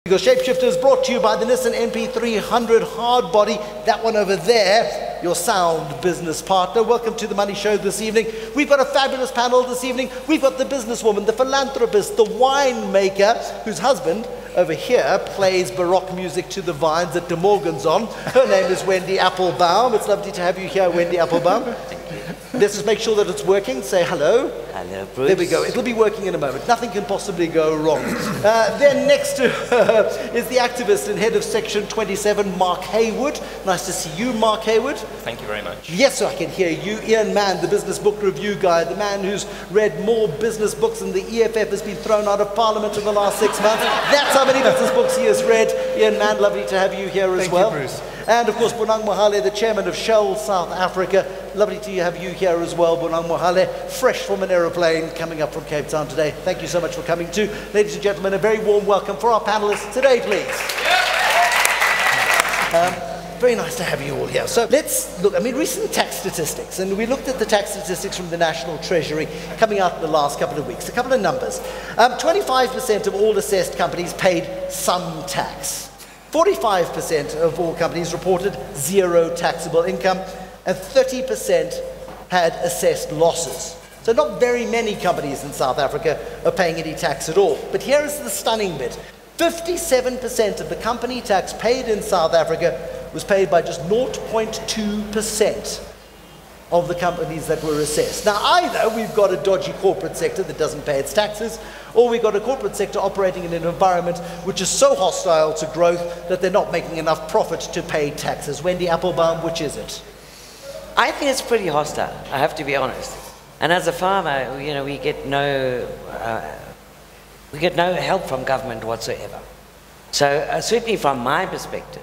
Because ShapeShifter is brought to you by the Nissan NP300 hardbody, that one over there, your sound business partner. Welcome to the Money Show this evening. We've got a fabulous panel this evening. We've got the businesswoman, the philanthropist, the winemaker, whose husband over here plays Baroque music to the vines that De Morgan's on. Her name is Wendy Appelbaum. It's lovely to have you here, Wendy Appelbaum. Let's just make sure that it's working. Say hello. Hello, Bruce. There we go. It'll be working in a moment. Nothing can possibly go wrong. Then next to her is the activist and head of Section 27, Mark Heywood. Nice to see you, Mark Heywood. Thank you very much. Yes, I can hear you. Ian Mann, the business book review guy, the man who's read more business books than the EFF has been thrown out of Parliament in the last 6 months. That's how many business books he has read. Ian Mann, lovely to have you here as well. Thank you, Bruce. And of course, Bonang Mohale, the chairman of Shell South Africa. Lovely to have you here as well, Bonang Mohale, fresh from an aeroplane coming up from Cape Town today. Thank you so much for coming too. Ladies and gentlemen, a very warm welcome for our panelists today, please. Very nice to have you all here. So let's look, recent tax statistics, and we looked at the tax statistics from the National Treasury coming out in the last couple of weeks. A couple of numbers. 25% of all assessed companies paid some tax. 45% of all companies reported zero taxable income, and 30% had assessed losses. So not very many companies in South Africa are paying any tax at all. But here is the stunning bit. 57% of the company tax paid in South Africa was paid by just 0.2% of the companies that were assessed. Now, either we've got a dodgy corporate sector that doesn't pay its taxes, or we've got a corporate sector operating in an environment which is so hostile to growth that they're not making enough profit to pay taxes. Wendy Appelbaum, which is it? I think it's pretty hostile, I have to be honest. And as a farmer, we get no help from government whatsoever. So certainly from my perspective,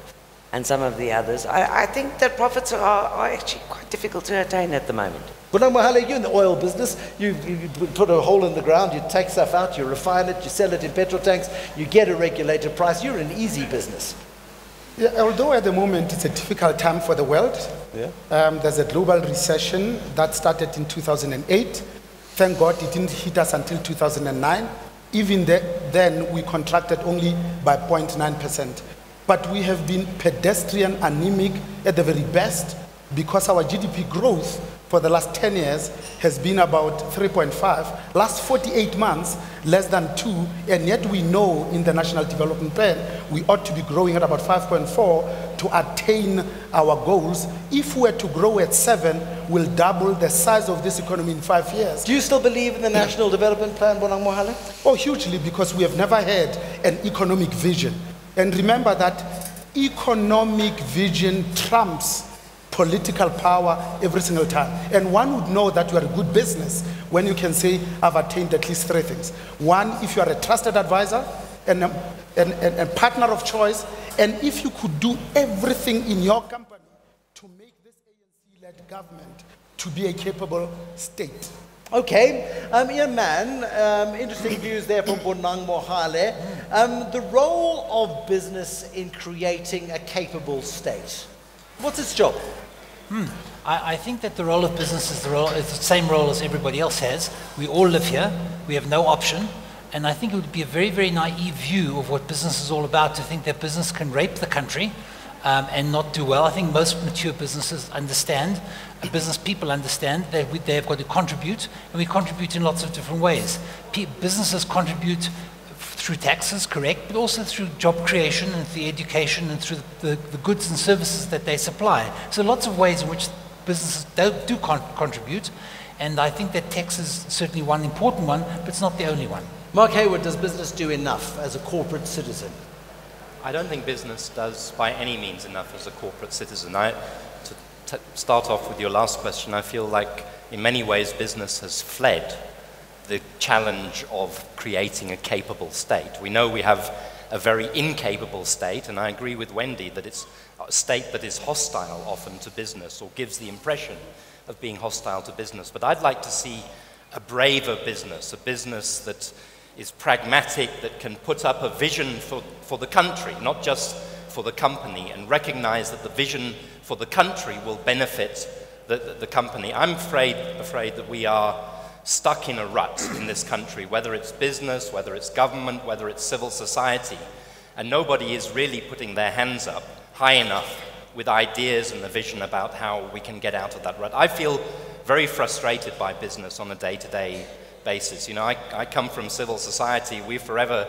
and some of the others, I think that profits are actually quite difficult to attain at the moment. Bonang Mohale, you're in the oil business. You put a hole in the ground, you take stuff out, you refine it, you sell it in petrol tanks, you get a regulated price. You're an easy business. Yeah, although at the moment it's a difficult time for the world. Yeah. There's a global recession that started in 2008. Thank God it didn't hit us until 2009. Even then we contracted only by 0.9%. But we have been pedestrian anemic at the very best, because our GDP growth for the last 10 years has been about 3.5. Last 48 months, less than 2, and yet we know in the National Development Plan we ought to be growing at about 5.4 to attain our goals. If we were to grow at 7, we'll double the size of this economy in 5 years. Do you still believe in the National Development Plan, Bonang Mohale? Oh, hugely, because we have never had an economic vision. And remember that economic vision trumps political power every single time. And one would know that you are a good business when you can say, I've attained at least 3 things. One, if you are a trusted advisor and partner of choice, and if you could do everything in your company to make this ANC-led government to be a capable state. Okay, Ian Mann, interesting views there from Bonang Mohale. The role of business in creating a capable state. What's its job? I think that the role of business is the same role as everybody else has. We all live here. We have no option. And I think it would be a very, very naive view of what business is all about to think that business can rape the country and not do well. I think most mature businesses understand, business people understand that they've got to contribute, and we contribute in lots of different ways. Businesses contribute through taxes, correct, but also through job creation and through education and through the goods and services that they supply. So lots of ways in which businesses do contribute, and I think that tax is certainly one important one, but it's not the only one. Mark Heywood, does business do enough as a corporate citizen? I don't think business does by any means enough as a corporate citizen. To start off with your last question, I feel like in many ways business has fled the challenge of creating a capable state. We know we have a very incapable state, and I agree with Wendy that it's a state that is hostile often to business, or gives the impression of being hostile to business. But I'd like to see a braver business, a business that is pragmatic, that can put up a vision for the country, not just for the company, and recognize that the vision for the country will benefit the company. I'm afraid that we are stuck in a rut in this country, whether it's business, whether it's government, whether it's civil society. and nobody is really putting their hands up high enough with ideas and the vision about how we can get out of that rut. I feel very frustrated by business on a day-to-day basis. You know, I come from civil society. We're forever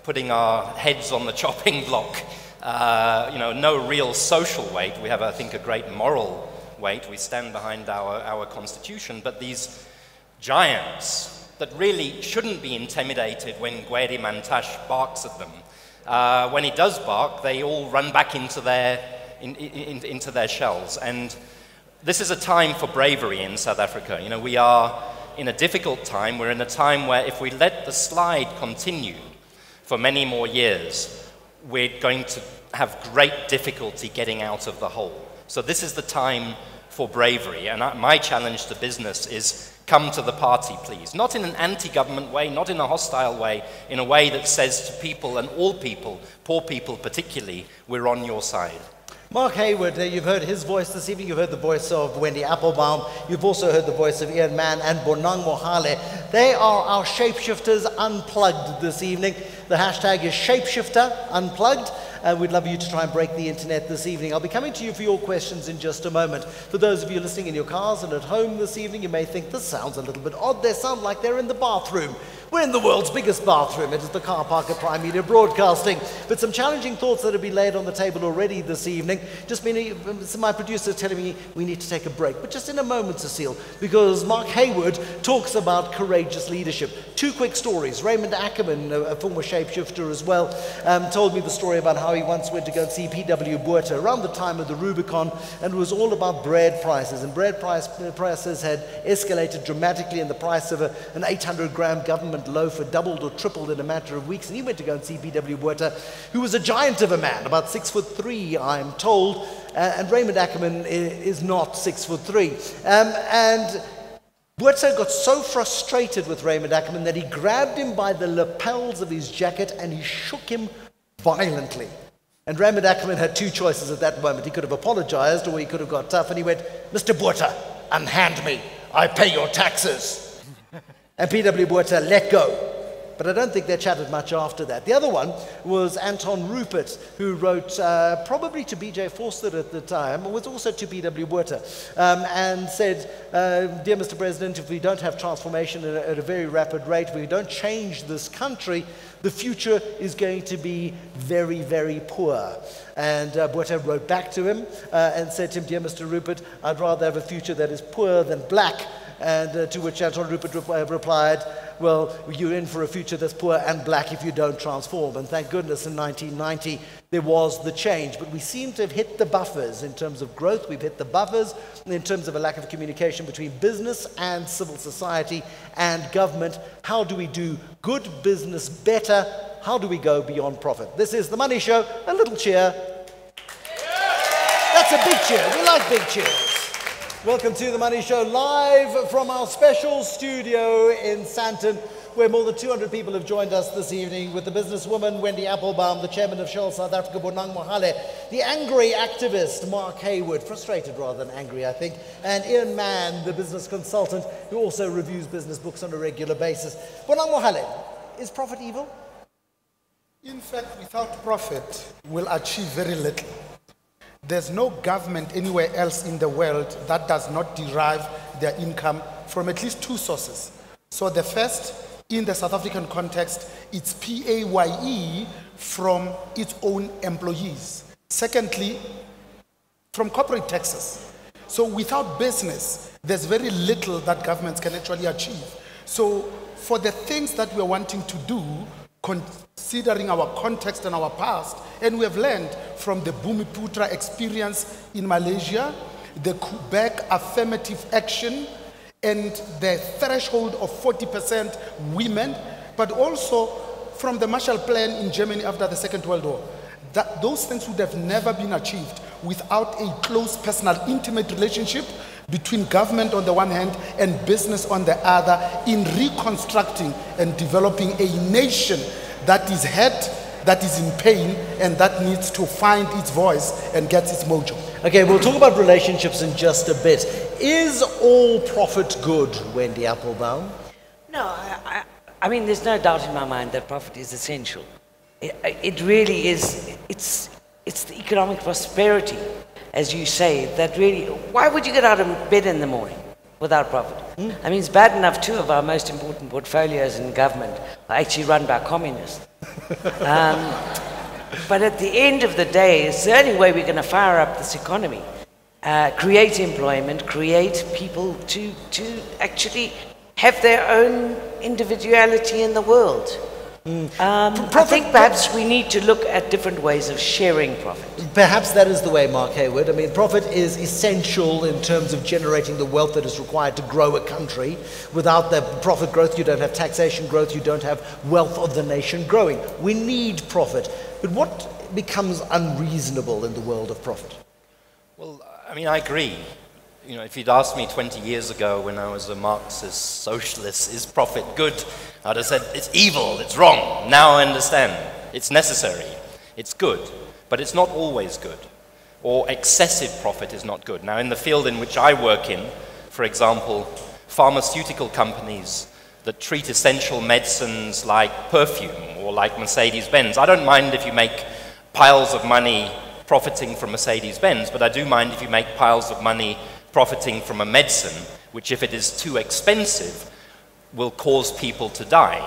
putting our heads on the chopping block. You know, no real social weight. We have, I think, a great moral weight. We stand behind our constitution, but these giants that really shouldn't be intimidated when Gwede Mantashe barks at them. When he does bark, they all run back into their shells. And this is a time for bravery in South Africa. You know, we are in a difficult time. We're in a time where if we let the slide continue for many more years, we're going to have great difficulty getting out of the hole. So this is the time for bravery. And my challenge to business is come to the party, please. Not in an anti-government way, not in a hostile way, in a way that says to people, and all people, poor people particularly, we're on your side. Mark Heywood, you've heard his voice this evening. You've heard the voice of Wendy Appelbaum. You've also heard the voice of Ian Mann and Bonang Mohale. They are our Shapeshifters Unplugged this evening. The hashtag is ShapeShifter Unplugged. We'd love you to try and break the internet this evening. I'll be coming to you for your questions in just a moment. For those of you listening in your cars and at home this evening, you may think this sounds a little bit odd. They sound like they're in the bathroom. We're in the world's biggest bathroom. It is the car park at Prime Media Broadcasting. But some challenging thoughts that have been laid on the table already this evening. Just my producer telling me we need to take a break. But just in a moment, Cecile, because Mark Heywood talks about courageous leadership. Two quick stories. Raymond Ackerman, a former shapeshifter as well, told me the story about how he once went to go and see P.W. Botha around the time of the Rubicon, and it was all about bread prices. And bread prices had escalated dramatically, and the price of an 800-gram government loaf had doubled or tripled in a matter of weeks. And he went to go and see P.W. Botha, who was a giant of a man, about 6'3", I'm told. And Raymond Ackerman is not 6'3". And Botha got so frustrated with Raymond Ackerman that he grabbed him by the lapels of his jacket and he shook him violently. And Raymond Ackerman had two choices at that moment. He could have apologized or he could have got tough, and he went, "Mr. Botha, unhand me. I pay your taxes." And P.W. Botha let go. But I don't think they chatted much after that. The other one was Anton Rupert, who wrote probably to B.J. Forster at the time, but was also to P.W. Botha, and said, "Dear Mr. President, if we don't have transformation at a very rapid rate, if we don't change this country, the future is going to be very, very poor." And Botha wrote back to him and said to him, "Dear Mr. Rupert, I'd rather have a future that is poor than black." And to which Anton Rupert replied, "Well, you're in for a future that's poor and black if you don't transform." And thank goodness in 1990 there was the change. But we seem to have hit the buffers in terms of growth. We've hit the buffers in terms of a lack of communication between business and civil society and government. How do we do good business better? How do we go beyond profit? This is The Money Show. A little cheer. That's a big cheer. We like big cheers. Welcome to The Money Show, live from our special studio in Sandton, where more than 200 people have joined us this evening, with the businesswoman Wendy Appelbaum, the chairman of Shell South Africa, Bonang Mohale, the angry activist Mark Heywood, frustrated rather than angry, I think, and Ian Mann, the business consultant, who also reviews business books on a regular basis. Bonang Mohale, is profit evil? In fact, without profit, we'll achieve very little. There's no government anywhere else in the world that does not derive their income from at least two sources. So the first, in the South African context, it's PAYE from its own employees. Secondly, from corporate taxes. So without business, there's very little that governments can actually achieve. So for the things that we're wanting to do, considering our context and our past, and we have learned from the Bumiputra experience in Malaysia, the Quebec affirmative action, and the threshold of 40% women, but also from the Marshall Plan in Germany after the Second World War. Those things would have never been achieved without a close, personal, intimate relationship between government on the one hand and business on the other, in reconstructing and developing a nation that is hurt, that is in pain, and that needs to find its voice and get its mojo. Okay, we'll talk about relationships in just a bit. Is all profit good, Wendy Appelbaum? No, I mean, there's no doubt in my mind that profit is essential it really is, it's the economic prosperity, as you say, that really, why would you get out of bed in the morning without profit? I mean, it's bad enough two of our most important portfolios in government are actually run by communists. But at the end of the day, it's the only way we're going to fire up this economy. Create employment, create people to actually have their own individuality in the world. I think perhaps we need to look at different ways of sharing profit. Perhaps that is the way, Mark Heywood. I mean, profit is essential in terms of generating the wealth that is required to grow a country. Without the profit growth, you don't have taxation growth, you don't have wealth of the nation growing. We need profit. But what becomes unreasonable in the world of profit? Well, I mean, I agree. You know, if you'd asked me 20 years ago when I was a Marxist socialist, is profit good? I'd have said, it's evil, it's wrong. Now I understand. It's necessary. It's good. But it's not always good. Or excessive profit is not good. Now, in the field in which I work in, for example, pharmaceutical companies that treat essential medicines like perfume or like Mercedes-Benz, I don't mind if you make piles of money profiting from Mercedes-Benz, but I do mind if you make piles of money profiting from a medicine, which if it is too expensive, will cause people to die.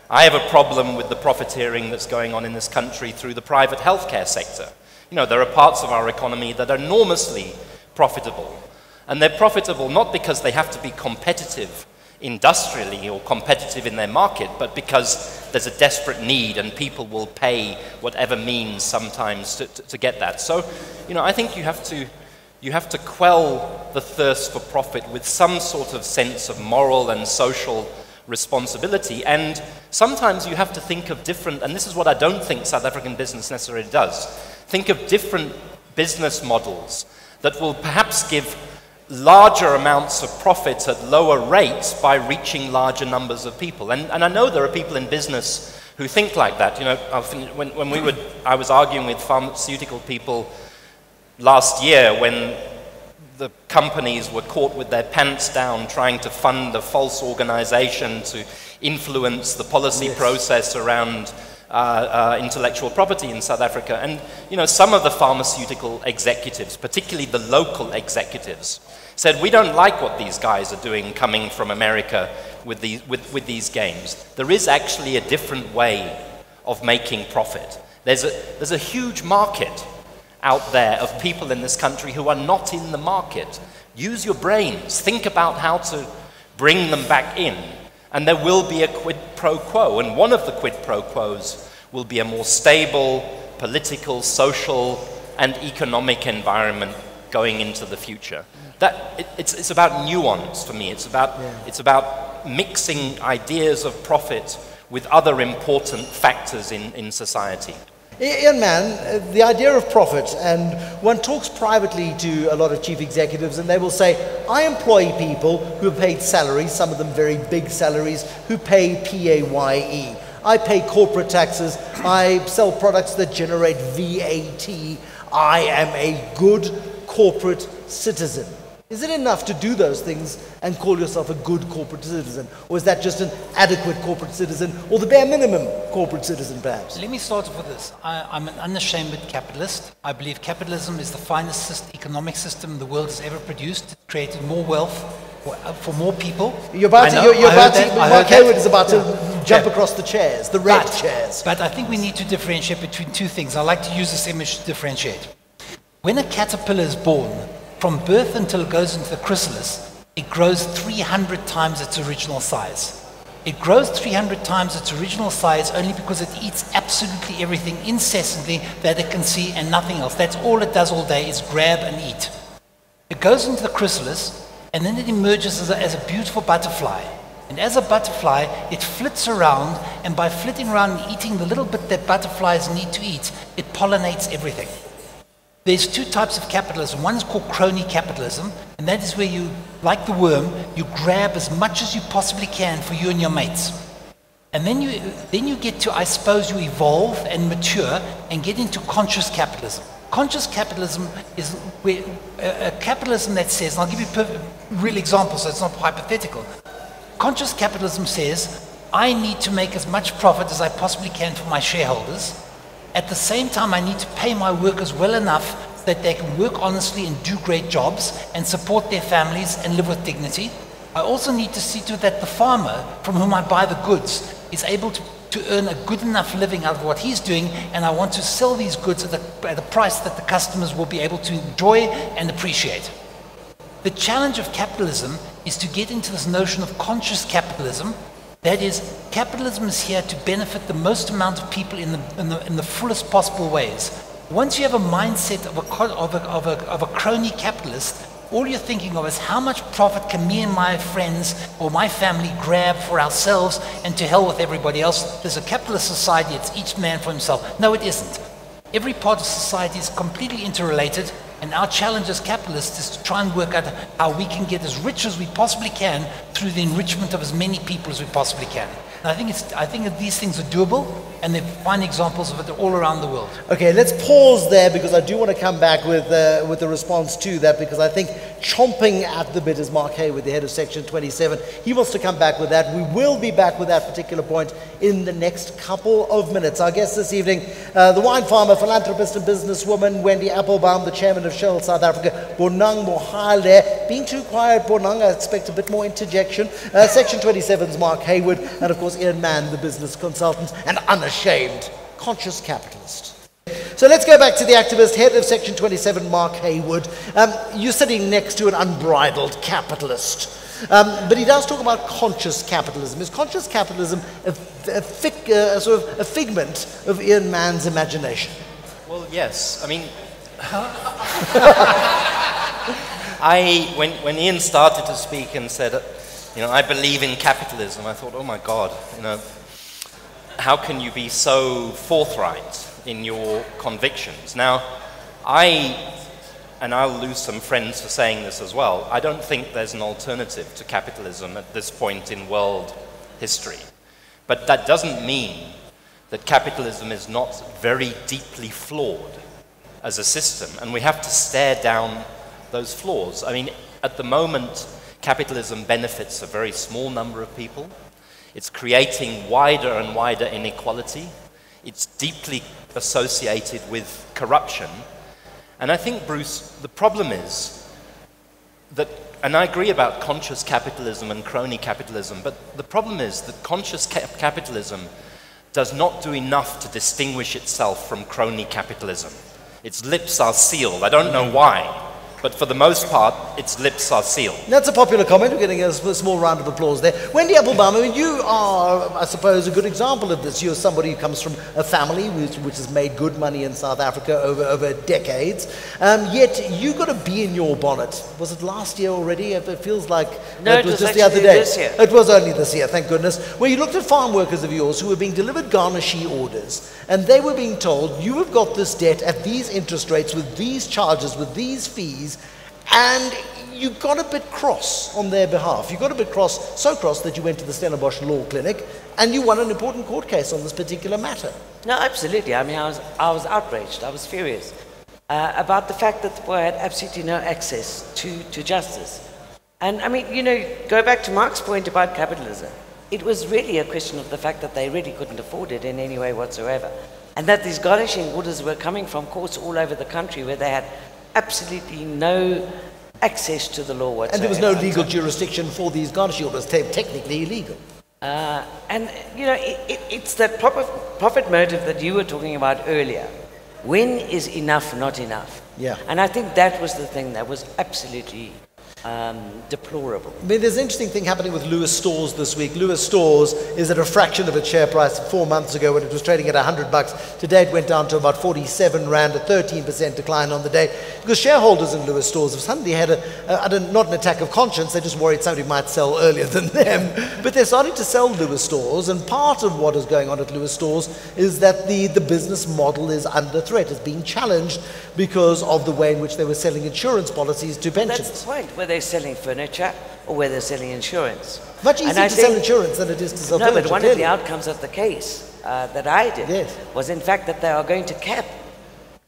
I have a problem with the profiteering that's going on in this country through the private healthcare sector. You know, there are parts of our economy that are enormously profitable. And they're profitable not because they have to be competitive industrially or competitive in their market, but because there's a desperate need and people will pay whatever means sometimes to get that. So, you know, I think you have to quell the thirst for profit with some sort of sense of moral and social responsibility. And sometimes you have to think of different, and this is what I don't think South African business necessarily does, think of different business models that will perhaps give larger amounts of profit at lower rates by reaching larger numbers of people. And I know there are people in business who think like that. You know, I was arguing with pharmaceutical people last year when the companies were caught with their pants down trying to fund a false organization to influence the policy process around intellectual property in South Africa. And, you know, some of the pharmaceutical executives, particularly the local executives, said, we don't like what these guys are doing coming from America with these games. There is actually a different way of making profit. There's a huge market out there of people in this country who are not in the market. Use your brains. Think about how to bring them back in. And there will be a quid pro quo. And one of the quid pro quos will be a more stable political, social, and economic environment going into the future. It's about nuance for me. It's about mixing ideas of profit with other important factors in society. Ian Mann, the idea of profit, and one talks privately to a lot of chief executives and they will say, I employ people who are paid salaries, some of them very big salaries, who pay PAYE. I pay corporate taxes, I sell products that generate VAT, I am a good corporate citizen. Is it enough to do those things and call yourself a good corporate citizen? Or is that just an adequate corporate citizen, or the bare minimum corporate citizen, perhaps? Let me start off with this. I'm an unashamed capitalist. I believe capitalism is the finest economic system the world has ever produced. It created more wealth for more people. Mark Heywood is about to jump across the chairs, the red chairs. But I think we need to differentiate between two things. I like to use this image to differentiate. When a caterpillar is born, from birth until it goes into the chrysalis, it grows 300 times its original size. It grows 300 times its original size only because it eats absolutely everything incessantly that it can see and nothing else. That's all it does all day, is grab and eat. It goes into the chrysalis and then it emerges as a beautiful butterfly. And as a butterfly, it flits around, and by flitting around and eating the little bit that butterflies need to eat, it pollinates everything. There's two types of capitalism. One is called crony capitalism, and that is where you, like the worm, you grab as much as you possibly can for you and your mates. And then you get to, I suppose, you evolve and mature and get into conscious capitalism. Conscious capitalism is where, a capitalism that says, and I'll give you real examples so it's not hypothetical. Conscious capitalism says, I need to make as much profit as I possibly can for my shareholders. At the same time, I need to pay my workers well enough that they can work honestly and do great jobs and support their families and live with dignity. I also need to see to it that the farmer from whom I buy the goods is able to earn a good enough living out of what he's doing, and I want to sell these goods at a price that the customers will be able to enjoy and appreciate. The challenge of capitalism is to get into this notion of conscious capitalism. That is, capitalism is here to benefit the most amount of people in the fullest possible ways. Once you have a mindset of a crony capitalist, all you're thinking of is how much profit can me and my friends or my family grab for ourselves, and to hell with everybody else. There's a capitalist society, it's each man for himself. No, it isn't. Every part of society is completely interrelated, and our challenge as capitalists is to try and work out how we can get as rich as we possibly can through the enrichment of as many people as we possibly can. And I think that these things are doable, and there are fine examples of it all around the world. Okay, let's pause there, because I do want to come back with the response to that, because I think chomping at the bit is Mark Heywood, the head of Section 27. He wants to come back with that. We will be back with that particular point in the next couple of minutes. Our guest this evening, the wine farmer, philanthropist and businesswoman Wendy Appelbaum, the chairman of Shell South Africa, Bonang Mohale. Being too quiet, Bonang, I expect a bit more interjection. Section 27's Mark Heywood, and of course Ian Mann, the business consultant and unashamed conscious capitalist. So let's go back to the activist, head of Section 27, Mark Heywood. You're sitting next to an unbridled capitalist. But he does talk about conscious capitalism. Is conscious capitalism a figment of Ian Mann's imagination? Well, yes. I mean, when Ian started to speak and said, I believe in capitalism, I thought, oh my God, how can you be so forthright in your convictions? Now, and I'll lose some friends for saying this as well, I don't think there's an alternative to capitalism at this point in world history. But that doesn't mean that capitalism is not very deeply flawed as a system, and we have to stare down those flaws. I mean, at the moment, capitalism benefits a very small number of people. It's creating wider and wider inequality. It's deeply associated with corruption. And I think, Bruce, the problem is that, and I agree about conscious capitalism and crony capitalism, but the problem is that conscious capitalism does not do enough to distinguish itself from crony capitalism. Its lips are sealed. I don't know why, but for the most part, its lips are sealed. That's a popular comment. We're getting a small round of applause there. Wendy Appelbaum, I mean, you are, I suppose, a good example of this. You're somebody who comes from a family which has made good money in South Africa over decades. Yet you got a bee in your bonnet. Was it last year already? It feels like no, it was just the other day. This year. It was only this year, thank goodness. Where you looked at farm workers of yours who were being delivered garnishee orders, and they were being told, you have got this debt at these interest rates, with these charges, with these fees, and you got a bit cross on their behalf. You got a bit cross, so cross that you went to the Stellenbosch Law Clinic and you won an important court case on this particular matter. No, absolutely. I mean, I was outraged. I was furious about the fact that the boy had absolutely no access to justice. And I mean, go back to Mark's point about capitalism. It was really a question of the fact that they really couldn't afford it in any way whatsoever. And that these garnishing orders were coming from courts all over the country where they had absolutely no access to the law whatsoever. And there was no legal jurisdiction for these garnishee orders, technically illegal. And it's that profit motive that you were talking about earlier. When is enough not enough? Yeah. And I think that was the thing that was absolutely deplorable. I mean, there's an interesting thing happening with Lewis Stores this week. Lewis Stores is at a fraction of its share price 4 months ago when it was trading at $100. Today it went down to about 47 Rand, a 13% decline on the day, because shareholders in Lewis Stores have suddenly had not an attack of conscience, they're just worried somebody might sell earlier than them, but they're starting to sell Lewis Stores, and part of what is going on at Lewis Stores is that the business model is under threat, is being challenged because of the way in which they were selling insurance policies to pensions. That's the point, where they're selling furniture or where they're selling insurance. Much easier to sell insurance than it is to sell furniture. No, but one of the outcomes of the case that I did Yes. was in fact that they are going to cap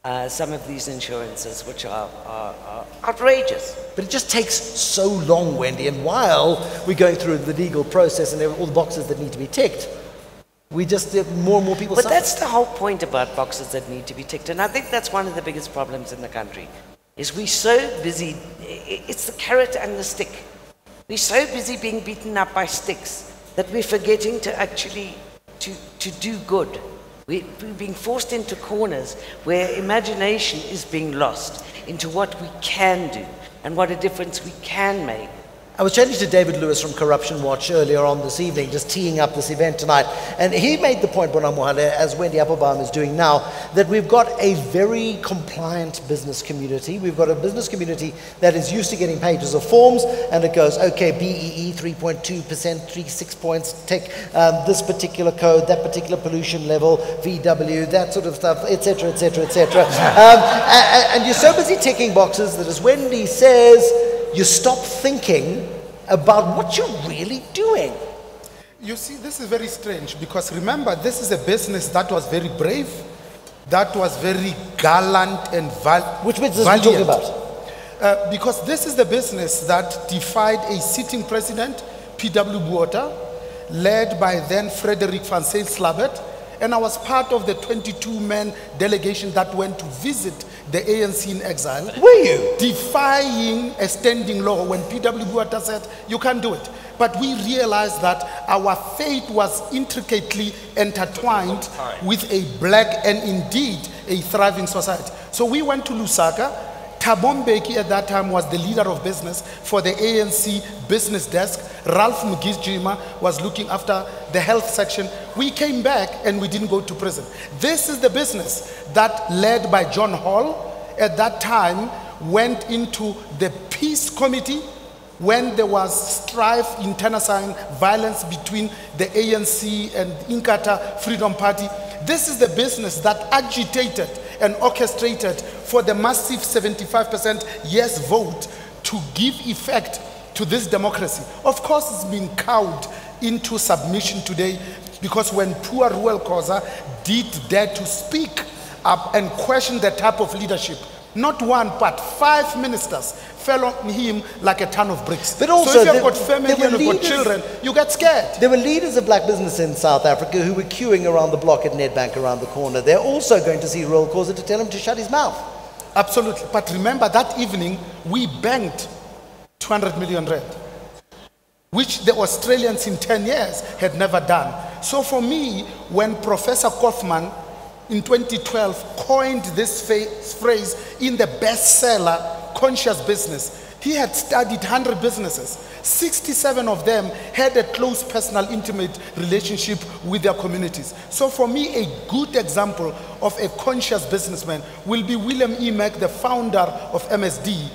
some of these insurances, which are outrageous. But it just takes so long, Wendy, and while we're going through the legal process and all the boxes that need to be ticked, we just more and more people But suffer. that's the whole point about boxes that need to be ticked. And I think that's one of the biggest problems in the country, is we're so busy, it's the carrot and the stick. We're so busy being beaten up by sticks that we're forgetting to actually to do good. We're being forced into corners where imagination is being lost into what we can do and what a difference we can make. I was chatting to David Lewis from Corruption Watch earlier on this evening, just teeing up this event tonight, and he made the point, Bonang Mohale, as Wendy Appelbaum is doing now, that we've got a very compliant business community. We've got a business community that is used to getting pages of forms, and it goes, okay, BEE 3.2%, 6 points, take this particular code, that particular pollution level, VW, that sort of stuff, etc., etc., etc. And you're so busy ticking boxes that, as Wendy says, you stop thinking about what you're really doing. You see, this is very strange because remember, this is a business that was very brave, that was very gallant and Which business are we talking about? Because this is the business that defied a sitting president, P.W. Botha, led by then Frederick Van Zyl-Slabbert, and I was part of the 22-man delegation that went to visit the ANC in exile. Were you? Defying a standing law when P.W. Botha said, you can't do it. But we realized that our fate was intricately intertwined with a black and indeed a thriving society. So we went to Lusaka. Thabo Mbeki at that time was the leader of business for the ANC business desk. Ralph Mugijima was looking after the health section. We came back and we didn't go to prison. This is the business that, led by John Hall, at that time went into the peace committee when there was strife, internecine violence between the ANC and Inkatha Freedom Party. This is the business that agitated and orchestrated for the massive 75% yes vote to give effect to this democracy. Of course, it's been cowed into submission today because when poor Ruel Khoza did dare to speak up and question the type of leadership, not one but 5 ministers fell on him like a ton of bricks. But also, so if you've got family and you've got children, you get scared. There were leaders of black business in South Africa who were queuing around the block at Nedbank around the corner. They're also going to see Ruel Khoza to tell him to shut his mouth. Absolutely. But remember, that evening, we banked 200 million rand, which the Australians in 10 years had never done. So for me, when Professor Kaufman in 2012 coined this phrase in the bestseller, Conscious Business, he had studied 100 businesses. 67 of them had a close personal, intimate relationship with their communities. So for me, a good example of a conscious businessman will be William E. Mack, the founder of MSD.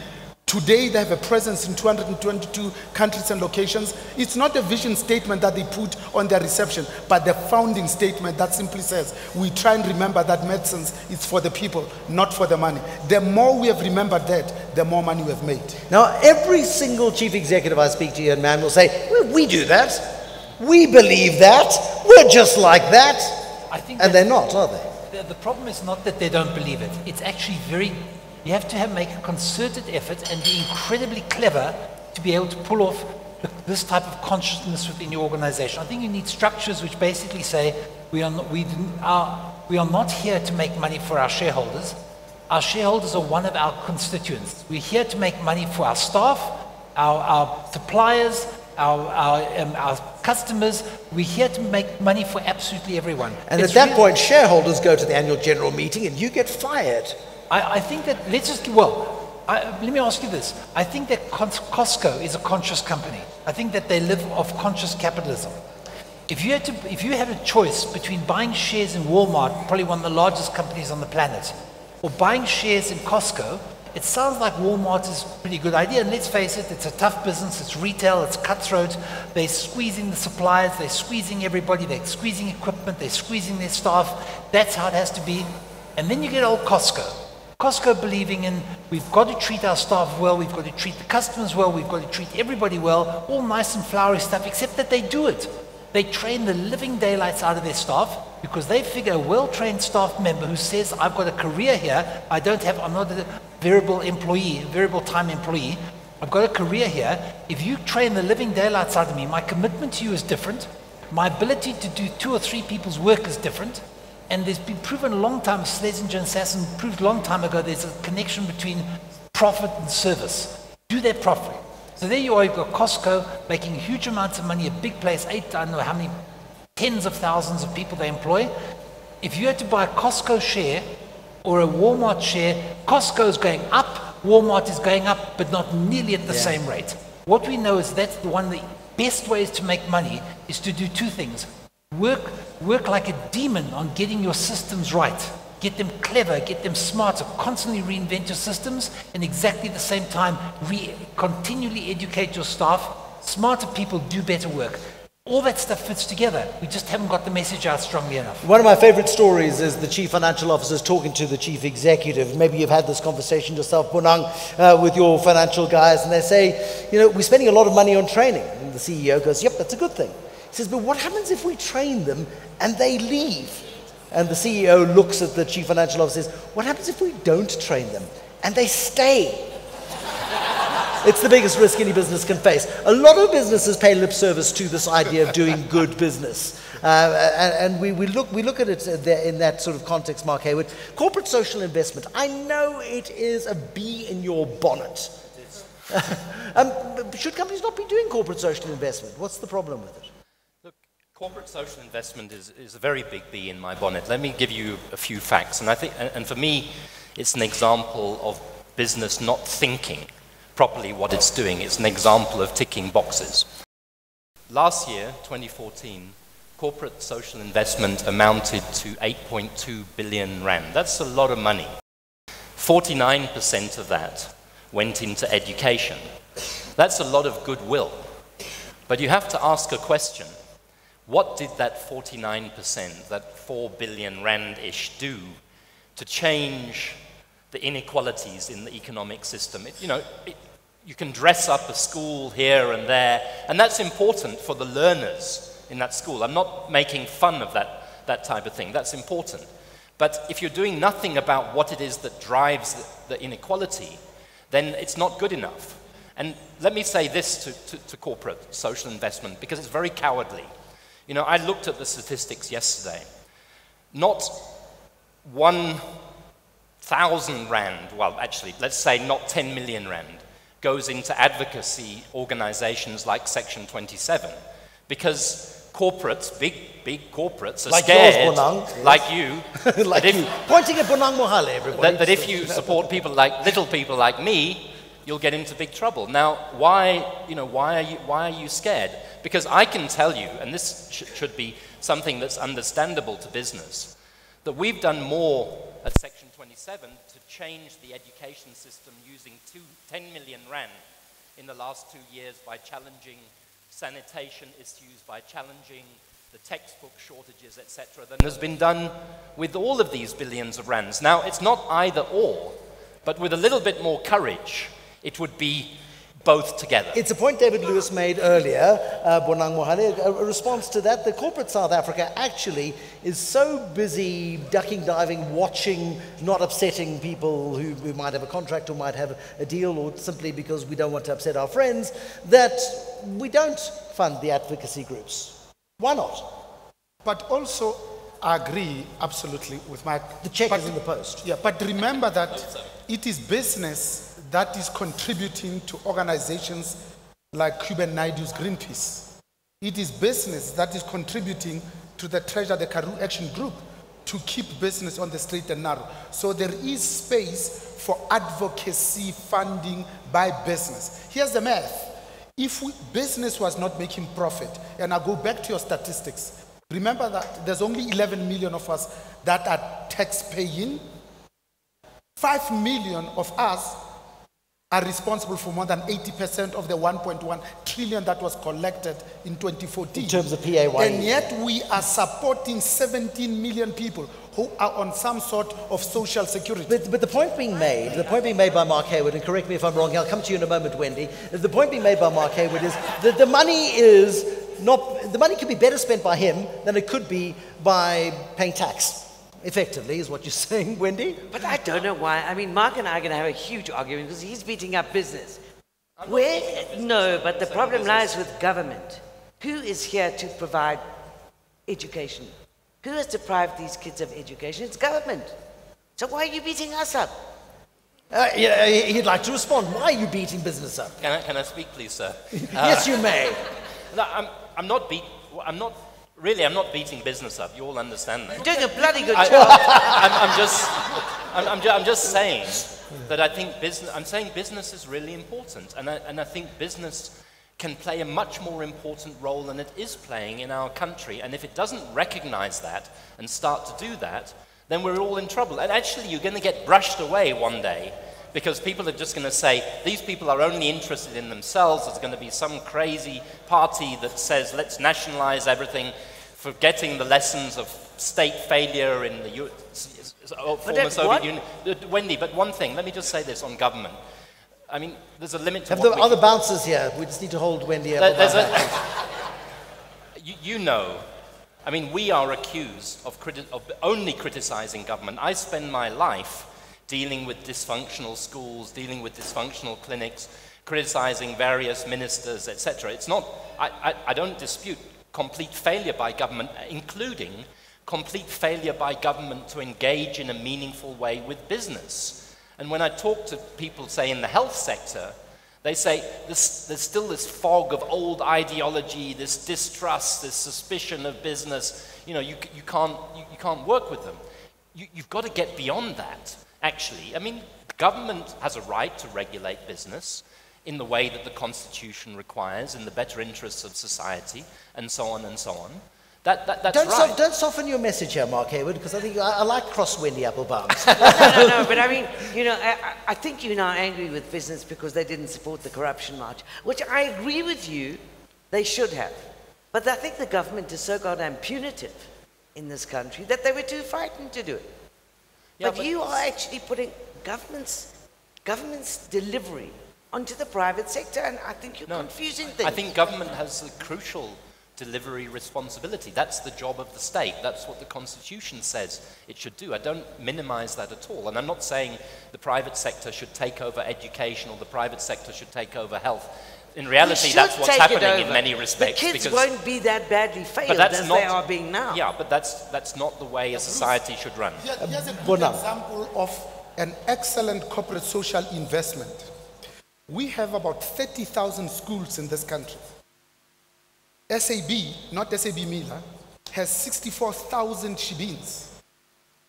Today, they have a presence in 222 countries and locations. It's not a vision statement that they put on their reception, but the founding statement that simply says, we try and remember that medicines is for the people, not for the money. The more we have remembered that, the more money we have made. Now, every single chief executive I speak to, Ian Mann, will say, well, we do that. We believe that. We're just like that. I think and they're not, are they? The problem is not that they don't believe it. It's actually very... You have to make a concerted effort and be incredibly clever to be able to pull off this type of consciousness within your organization. I think you need structures which basically say we are not here to make money for our shareholders. Our shareholders are one of our constituents. We're here to make money for our staff, our suppliers, our customers. We're here to make money for absolutely everyone. And at that point, shareholders go to the annual general meeting and you get fired. I think that, let me ask you this. I think that Costco is a conscious company. I think that they live off conscious capitalism. If you have a choice between buying shares in Walmart, probably one of the largest companies on the planet, or buying shares in Costco, it sounds like Walmart is a pretty good idea. And let's face it, it's a tough business, it's retail, it's cutthroat. They're squeezing the suppliers, they're squeezing everybody, they're squeezing equipment, they're squeezing their staff. That's how it has to be. And then you get old Costco. Costco believing in, we've got to treat our staff well, we've got to treat the customers well, we've got to treat everybody well, all nice and flowery stuff, except that they do it. They train the living daylights out of their staff. because they figure a well-trained staff member who says, I've got a career here, I'm not a variable time employee, I've got a career here. If you train the living daylights out of me, my commitment to you is different. My ability to do 2 or 3 people's work is different. And there's been proven a long time, Schlesinger and Sasson proved a long time ago, there's a connection between profit and service. Do that properly. So there you are, you've got Costco making huge amounts of money, a big place, I don't know how many, tens of thousands of people they employ. If you had to buy a Costco share or a Walmart share, Costco's going up, Walmart is going up, but not nearly at the same rate. What we know is that's one of the best ways to make money is to do 2 things. Work like a demon on getting your systems right. Get them clever, get them smarter, constantly reinvent your systems, and exactly at the same time, continually educate your staff. Smarter people do better work. All that stuff fits together. We just haven't got the message out strongly enough. One of my favorite stories is the chief financial officers talking to the chief executive. Maybe you've had this conversation yourself, Bonang, with your financial guys, and they say, we're spending a lot of money on training. And the CEO goes, yep, that's a good thing. He says, but what happens if we train them and they leave? And the CEO looks at the chief financial officer and says, what happens if we don't train them and they stay? It's the biggest risk any business can face. A lot of businesses pay lip service to this idea of doing good business. And we look at it in that sort of context, Mark Heywood. Corporate social investment. I know it is a bee in your bonnet. Should companies not be doing corporate social investment? What's the problem with it? Look, corporate social investment is a very big bee in my bonnet. Let me give you a few facts. And I think, and for me, it's an example of business not thinking properly what it's doing. It's an example of ticking boxes. Last year, 2014, corporate social investment amounted to 8.2 billion rand. That's a lot of money. 49% of that went into education. That's a lot of goodwill. But you have to ask a question. What did that 49%, that 4 billion rand-ish, do to change the inequalities in the economic system? You can dress up a school here and there, and that's important for the learners in that school. I'm not making fun of that type of thing. That's important. But if you're doing nothing about what it is that drives the inequality, then it's not good enough. And let me say this to corporate social investment, because it's very cowardly. I looked at the statistics yesterday. Not 1,000 rand, well, actually, let's say not 10 million rand, goes into advocacy organizations like Section 27, because corporates, big corporates, are like scared, yours, Bonang, like you, like you. Pointing at Bonang Mohale, everybody. That if you support little people like me, you'll get into big trouble. Now, why are you scared? Because I can tell you, and this should be something that's understandable to business, that we've done more at Section 27 to change the education system using 10 million rand in the last 2 years by challenging sanitation issues, by challenging the textbook shortages, etc., than has been done with all of these billions of rands. Now, it's not either or, but with a little bit more courage, it would be both together. It's a point David Lewis made earlier, Bonang Mohale, a response to that. The corporate South Africa actually is so busy ducking, diving, watching, not upsetting people who might have a contract or might have a deal, or simply because we don't want to upset our friends, that we don't fund the advocacy groups. Why not? But also, I agree absolutely with Mark. The check is in the post. Yeah, but remember that it is business that is contributing to organizations like Cuban Naidu's Greenpeace. It is business that is contributing to the Treasure the Karoo Action Group to keep business on the straight and narrow. So there is space for advocacy funding by business. Here's the math. If business was not making profit, and I go back to your statistics, remember that there's only 11 million of us that are tax paying. 5 million of us are responsible for more than 80% of the 1.1 trillion that was collected in 2014. In terms of PAYE. And yet we are supporting 17 million people who are on some sort of social security. But the point being made by Mark Heywood, and correct me if I'm wrong, I'll come to you in a moment, Wendy. The point being made by Mark Heywood is that the money is not, the money could be better spent by him than it could be by paying tax, effectively, is what you're saying, Wendy? But I don't know why. I mean, Mark and I are going to have a huge argument because he's beating up business. No, but the problem lies with government. Who is here to provide education? Who has deprived these kids of education? It's government. So why are you beating us up? Yeah, he'd like to respond. Why are you beating business up? Can I speak, please, sir? Yes, you may. No, I'm not beating business up. You all understand that. You're doing a bloody good job. I'm just saying that I think business is really important, and I think business can play a much more important role than it is playing in our country. And if it doesn't recognize that and start to do that, then we're all in trouble. And actually, you're going to get brushed away one day, because people are just going to say, these people are only interested in themselves. There's going to be some crazy party that says, let's nationalize everything, forgetting the lessons of state failure in the former Soviet Union. Wendy, but one thing, let me just say this on government. I mean, there's a limit to Have the other bouncers here. We just need to hold Wendy up. You know, I mean, we are accused of only criticizing government. I spend my life dealing with dysfunctional schools, dealing with dysfunctional clinics, criticizing various ministers, etc. It's not, I don't dispute complete failure by government, including complete failure by government to engage in a meaningful way with business. And when I talk to people, say, in the health sector, they say there's still this fog of old ideology, this distrust, this suspicion of business. You know, you can't work with them. You've got to get beyond that, actually. I mean, government has a right to regulate business in the way that the Constitution requires, in the better interests of society, and so on and so on. That's right. Don't soften your message here, Mark Heywood, because I think I like cross Wendy Appelbaum. No, but I mean, you know, I think you're now angry with business because they didn't support the corruption march, which I agree with you, they should have. But I think the government is so goddamn punitive in this country that they were too frightened to do it. Yeah, but you are actually putting government's delivery onto the private sector, and I think you're confusing things. I think government has a crucial delivery responsibility. That's the job of the state. That's what the Constitution says it should do. I don't minimize that at all. And I'm not saying the private sector should take over education or the private sector should take over health. In reality, that's what's happening in many respects. The kids won't be that badly failed as they are being now. Yeah, but that's not the way a society should run. Here's a good example of an excellent corporate social investment. We have about 30,000 schools in this country. SAB, not SAB Miller, has 64,000 shebeens.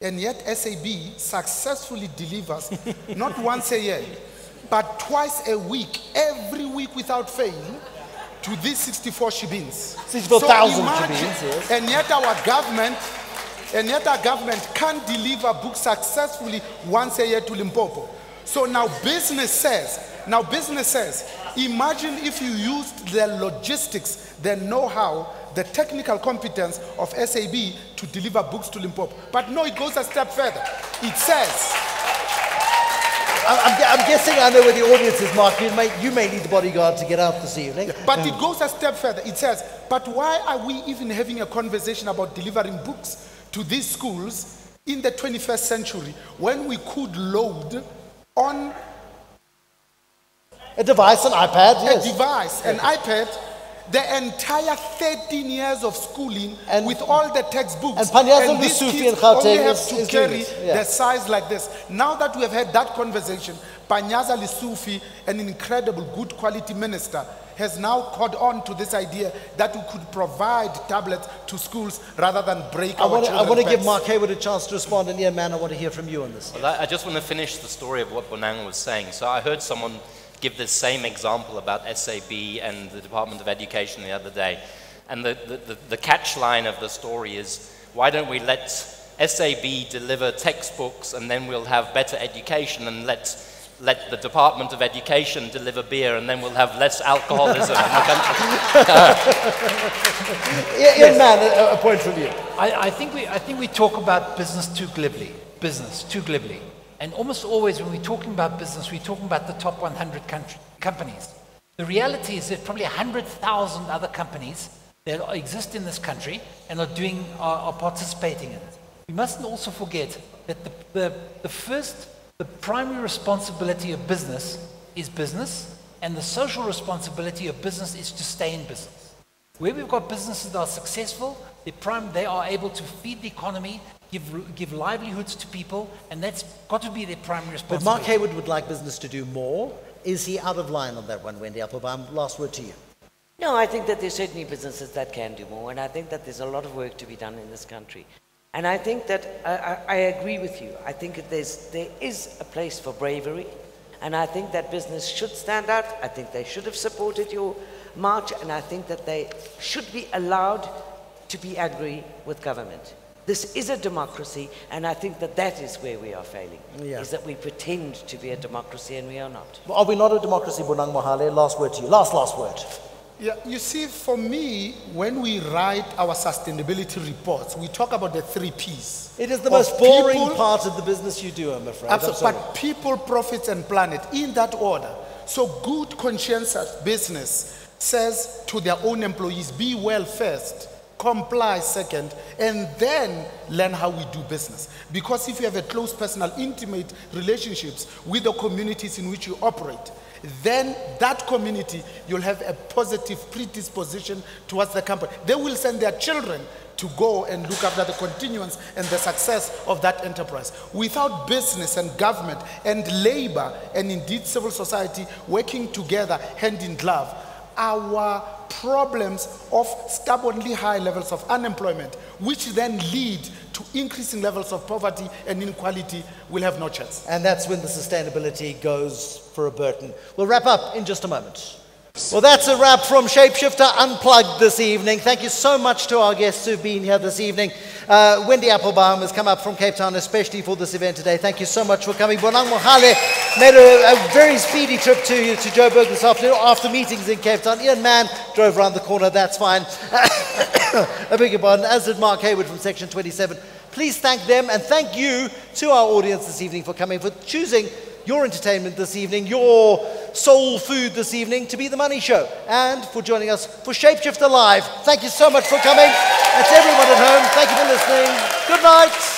And yet SAB successfully delivers not once a year, but twice a week, every week without fail, to these 64 shebeens. 64,000 shebeens, yes. And yet our government can't deliver books successfully once a year to Limpopo. So now business says, imagine if you used the logistics, the know-how, the technical competence of SAB to deliver books to Limpopo. But no, it goes a step further. It says... I'm guessing I know where the audience is, Mark. You may need the bodyguard to get out this evening. But it goes a step further. It says, but why are we even having a conversation about delivering books to these schools in the 21st century when we could load on a device, an iPad, yes. A device, an iPad, the entire 13 years of schooling and with all the textbooks. And these kids only have to carry the size like this. Now that we have had that conversation, Panyaza Lessufi, an incredible good quality minister, has now caught on to this idea that we could provide tablets to schools rather than break our children's I want to backs. give Mark Heywood a chance to respond, and Ian Mann, I want to hear from you on this. Well, I just want to finish the story of what Bonang was saying. So I heard someone give this same example about SAB and the Department of Education the other day. And the catch line of the story is, why don't we let SAB deliver textbooks and then we'll have better education, and let the Department of Education deliver beer and then we'll have less alcoholism in the country. Ian Mann, a point from you. I think we talk about business too glibly. And almost always when we're talking about business, we're talking about the top 100 companies. The reality is there's probably 100,000 other companies that exist in this country and are participating in it. We mustn't also forget that the primary responsibility of business is business, and the social responsibility of business is to stay in business. Where we've got businesses that are successful, they are able to feed the economy, give livelihoods to people, and that's got to be their primary responsibility. But Mark Heywood would like business to do more. Is he out of line on that one, Wendy Appelbaum? Last word to you. No, I think that there's certainly businesses that can do more, and I think that there's a lot of work to be done in this country. And I think that I agree with you. I think that there is a place for bravery, and I think that business should stand out. I think they should have supported your march, and I think that they should be allowed to be angry with government. This is a democracy, and I think that that is where we are failing, is that we pretend to be a democracy and we are not. Are we not a democracy, Bonang Mohale? Last word to you. Last word. Yeah, you see, for me, when we write our sustainability reports, we talk about the 3 Ps. It is the most boring part of the business you do, I'm afraid. Absolutely. But people, profits, and planet, in that order. So good, conscientious business says to their own employees, be well first, comply second, and then learn how we do business. Because if you have a close, personal, intimate relationships with the communities in which you operate, then that community, you'll have a positive predisposition towards the company. They will send their children to go and look after the continuance and the success of that enterprise. Without business and government and labor and indeed civil society working together hand in glove, our problems of stubbornly high levels of unemployment, which then lead to increasing levels of poverty and inequality, will have no chance. And that's when the sustainability goes for a Burton. We'll wrap up in just a moment. Well, that's a wrap from ShapeShifter Unplugged this evening. Thank you so much to our guests who've been here this evening. Wendy Appelbaum has come up from Cape Town especially for this event today. Thank you so much for coming. Bonang Mohale made a very speedy trip to Joburg this afternoon after meetings in Cape Town. Ian Mann drove around the corner, that's fine. I beg your pardon, as did Mark Heywood from Section 27. Please thank them, and thank you to our audience this evening for coming, for choosing your entertainment this evening, your soul food this evening to be The Money Show, and for joining us for ShapeShifter Live. Thank you so much for coming. And to everyone at home, thank you for listening. Good night.